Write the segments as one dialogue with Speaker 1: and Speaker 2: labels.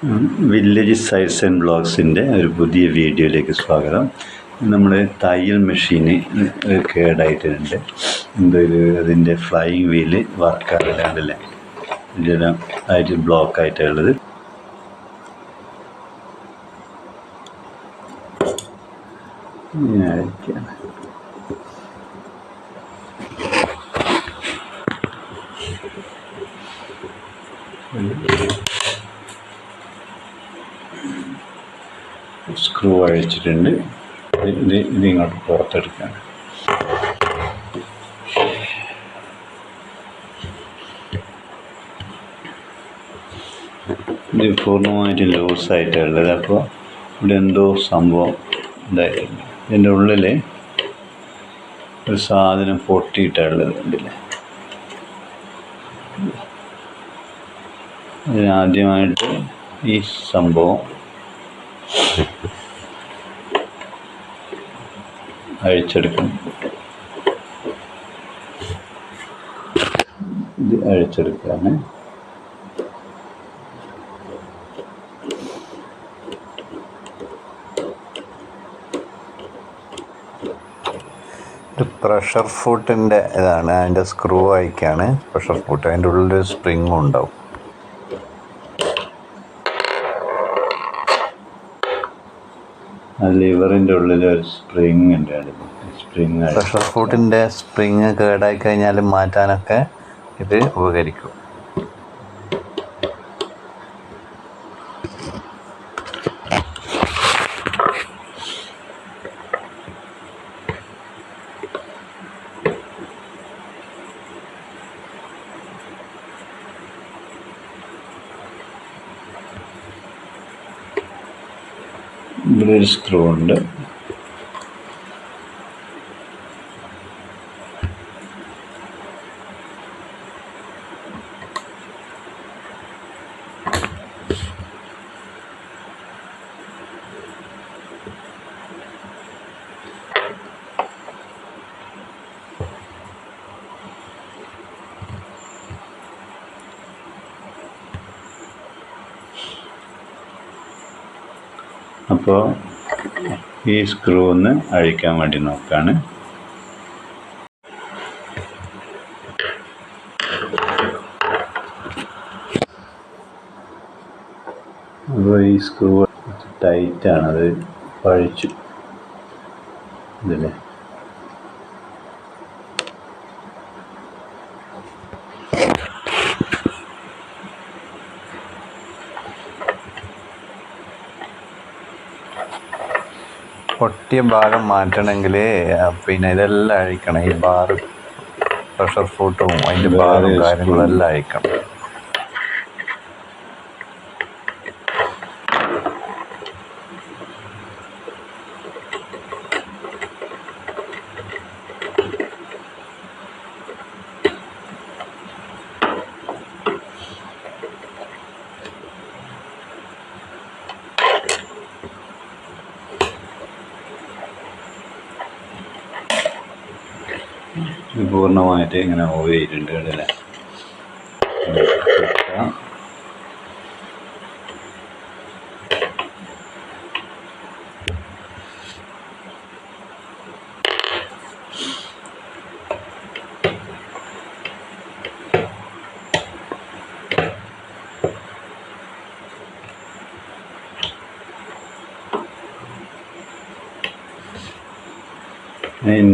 Speaker 1: Village sites and ബ്ലോഗ്സിൻ്റെ ഒരു പുതിയ വീഡിയോയിലേക്ക് സ്വാഗതം. നമ്മൾ തയ്യൽ മെഷീന് കേടായിട്ടുണ്ട്. എന്തൊരു അതിൻ്റെ ഫ്ലൈയിങ് വീല് വർക്കാറില്ലാണ്ടല്ലേ, ഇതെല്ലാം ആയിട്ട് ബ്ലോക്കായിട്ടുള്ളത്. ഇങ്ങനെയൊക്കെയാണ്. സ്ക്രൂ അഴിച്ചിട്ടുണ്ട്. ഇതിങ്ങോട്ട് പുറത്തെടുക്കുകയാണ്. ഇത് പൂർണ്ണമായിട്ട് ലൂസായിട്ടുള്ളത്. അപ്പോൾ ഇവിടെ എന്തോ സംഭവം ഉണ്ടായിട്ടുണ്ട്. ഇതിൻ്റെ ഉള്ളിൽ ഒരു സാധനം പൊട്ടിയിട്ടുള്ളത് ഉണ്ടല്ലേ. ഇതിനാദ്യമായിട്ട് ഈ സംഭവം അഴിച്ചെടുക്കണം. ഇത് അഴിച്ചെടുക്കാണ്. പ്രഷർ ഫുട്ടിൻ്റെ ഇതാണ്, അതിൻ്റെ സ്ക്രൂ അഴിക്കാണ്. പ്രഷർ ഫുട്ട് അതിൻ്റെ ഉള്ളിൽ സ്പ്രിങ്ങും ഉണ്ടാവും. ലിവറിൻ്റെ ഉള്ളിൽ ഒരു സ്പ്രിങ് ഉണ്ട്. പ്രഷർ ഫുട്ടിൻ്റെ സ്പ്രിങ് കേടായി കഴിഞ്ഞാൽ മാറ്റാനൊക്കെ ഇത് ഉപകരിക്കും. ഇവിടെ ഒരു സ്ക്രൂ ഉണ്ട്. അപ്പോൾ ഈ സ്ക്രൂ ഒന്ന് അഴിക്കാൻ വേണ്ടി നോക്കാണ്. അപ്പോൾ ഈ സ്ക്രൂ ടൈറ്റാണ്, അത് പഴിച്ചു ഇതല്ലേ. പൊട്ടിയ ഭാഗം മാറ്റണമെങ്കിൽ പിന്നെ ഇതെല്ലാം അഴിക്കണം. ഈ ബാറ്, പ്രഷർ ഫുട്ടും അതിൻ്റെ ബാറും കാര്യങ്ങളെല്ലാം അഴിക്കണം. പൂർണ്ണമായിട്ട് ഇങ്ങനെ ഓയിലുണ്ട് അല്ലേ.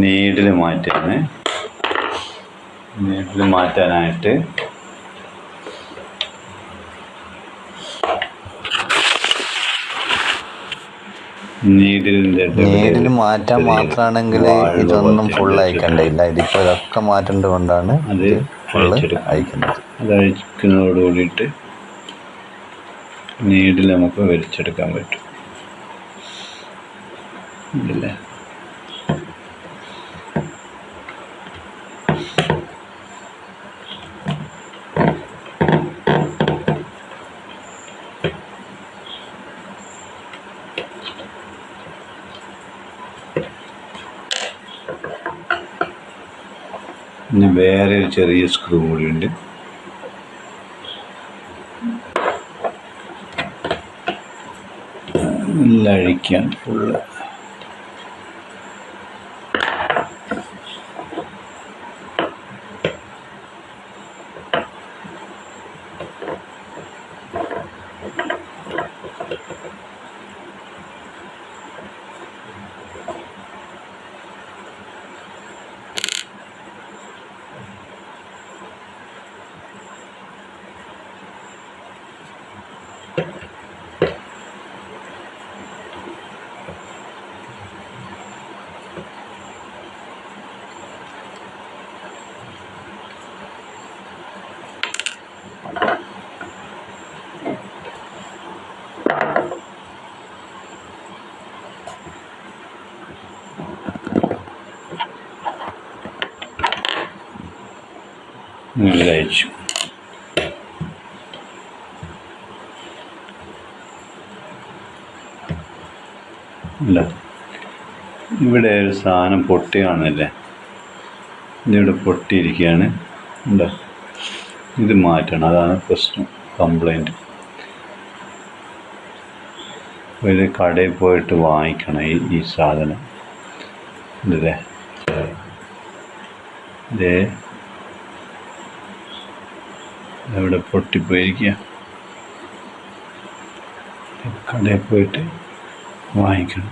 Speaker 1: നീഡിൽ മാറ്റാണ്. നീഡിൽ മാറ്റാനായിട്ട് നീഡിൽ മാറ്റാൻ മാത്രമാണെങ്കിൽ ഇതൊന്നും ഫുൾ അയക്കണ്ടില്ല. ഇതിപ്പോൾ ഇതൊക്കെ മാറ്റേണ്ടത് കൊണ്ടാണ് അത് ഫുള്ള് അയക്കുന്നത്. അത് അയക്കുന്നതോട് കൂടിയിട്ട് നീഡിൽ നമുക്ക് വലിച്ചെടുക്കാൻ പറ്റും ഇല്ലേ. പിന്നെ വേറെ ഒരു ചെറിയ സ്ക്രൂ കൂടി ഉണ്ട്. എല്ലാം അഴിക്കാൻ ഫുള്ള്. അയച്ചു. അല്ല, ഇവിടെ ഒരു സാധനം പൊട്ടി കാണില്ലേ, ഇതിവിടെ പൊട്ടിയിരിക്കുകയാണ്. ഉണ്ടോ? ഇത് മാറ്റണം, അതാണ് പ്രശ്നം, കംപ്ലൈൻറ്റ്. ഇത് കടയിൽ പോയിട്ട് വാങ്ങിക്കണം ഈ സാധനം. ഇതേ ഇതേ ഇവിടെ പൊട്ടിപ്പോയിരിക്കുക. കടയിൽ പോയിട്ട് വാങ്ങിക്കണം.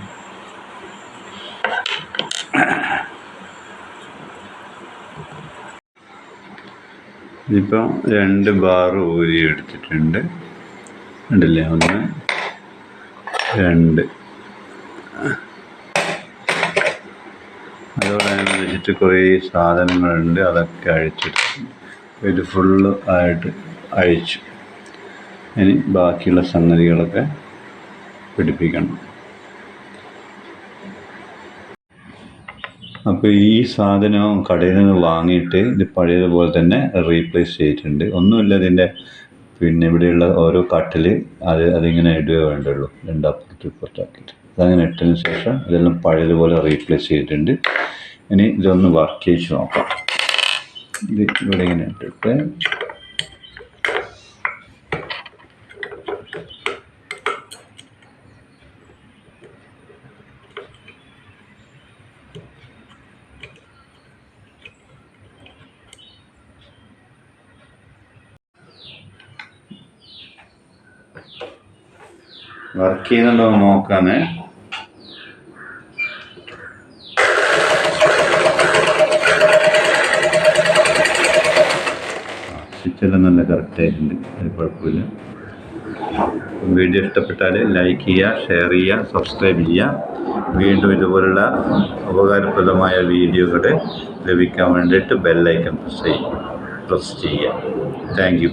Speaker 1: ഇതിപ്പം 2 ബാർ ഊരി എടുത്തിട്ടുണ്ട്. ഉണ്ടല്ലേ, 1 2. അതോടനുബന്ധിച്ചിട്ട് കുറേ സാധനങ്ങളുണ്ട്, അതൊക്കെ അഴിച്ചെടുത്തു. ഇത് ഫുള്ള് ആയിട്ട് അഴിച്ചു. ഇനി ബാക്കിയുള്ള സംഗതികളൊക്കെ പിടിപ്പിക്കണം. അപ്പോൾ ഈ സാധനം കടയിൽ നിന്ന് വാങ്ങിയിട്ട് ഇത് പഴയതുപോലെ തന്നെ റീപ്ലേസ് ചെയ്തിട്ടുണ്ട്. ഒന്നുമില്ല, ഇതിൻ്റെ ഇവിടെയുള്ള ഓരോ കട്ടിൽ അതിങ്ങനെ ഇടുക വേണ്ടുള്ളൂ, 2 അപ്പുറത്തും ഇപ്പുറത്താക്കിയിട്ട്. അതങ്ങനെ ഇട്ടതിന് ശേഷം ഇതെല്ലാം പഴയതുപോലെ റീപ്ലേസ് ചെയ്തിട്ടുണ്ട്. ഇനി ഇതൊന്ന് വർക്ക് ചെയ്ത് നോക്കാം. ഇത് ഇവിടെ ഇങ്ങനെ ഇട്ടിട്ട് വർക്ക് ചെയ്യുന്നുണ്ടോ നോക്കാമേ. സ്റ്റിച്ചെല്ലാം നല്ല കറക്റ്റായിട്ടുണ്ട്, അത് കുഴപ്പമില്ല. വീഡിയോ ഇഷ്ടപ്പെട്ടാൽ ലൈക്ക് ചെയ്യുക, ഷെയർ ചെയ്യുക, സബ്സ്ക്രൈബ് ചെയ്യുക. വീണ്ടും ഇതുപോലുള്ള ഉപകാരപ്രദമായ വീഡിയോകൾ ലഭിക്കാൻ വേണ്ടിയിട്ട് ബെല്ലൈക്കൺ പ്രസ് ചെയ്യുക. Thank you.